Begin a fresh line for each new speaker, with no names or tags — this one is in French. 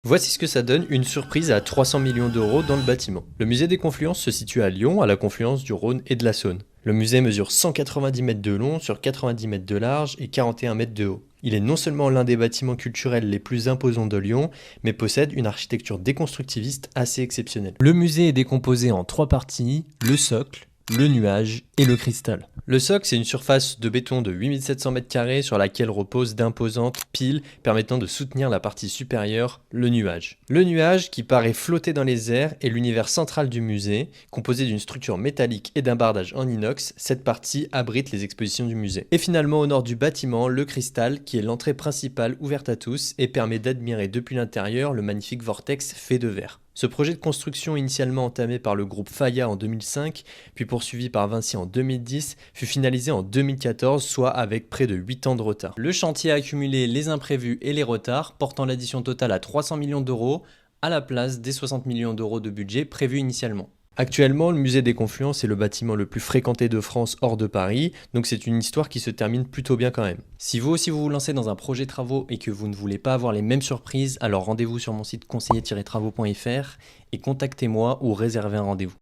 Voici ce que ça donne une surprise à 300 millions d'euros dans le bâtiment. Le musée des Confluences se situe à Lyon, à la confluence du Rhône et de la Saône. Le musée mesure 190 mètres de long sur 90 mètres de large et 41 mètres de haut. Il est non seulement l'un des bâtiments culturels les plus imposants de Lyon, mais possède une architecture déconstructiviste assez exceptionnelle. Le musée est décomposé en trois parties, le socle, le nuage et le cristal. Le socle, c'est une surface de béton de 8700 m² sur laquelle reposent d'imposantes piles permettant de soutenir la partie supérieure, le nuage. Le nuage, qui paraît flotter dans les airs, est l'univers central du musée. Composé d'une structure métallique et d'un bardage en inox, cette partie abrite les expositions du musée. Et finalement, au nord du bâtiment, le cristal, qui est l'entrée principale ouverte à tous et permet d'admirer depuis l'intérieur le magnifique vortex fait de verre. Ce projet de construction, initialement entamé par le groupe Faya en 2005, puis poursuivi par Vinci en 2010, fut finalisé en 2014, soit avec près de 8 ans de retard. Le chantier a accumulé les imprévus et les retards, portant l'addition totale à 300 millions d'euros, à la place des 60 millions d'euros de budget prévus initialement. Actuellement, le musée des Confluences est le bâtiment le plus fréquenté de France hors de Paris, donc c'est une histoire qui se termine plutôt bien quand même. Si vous aussi vous lancez dans un projet travaux et que vous ne voulez pas avoir les mêmes surprises, alors rendez-vous sur mon site conseiller-travaux.fr et contactez-moi ou réservez un rendez-vous.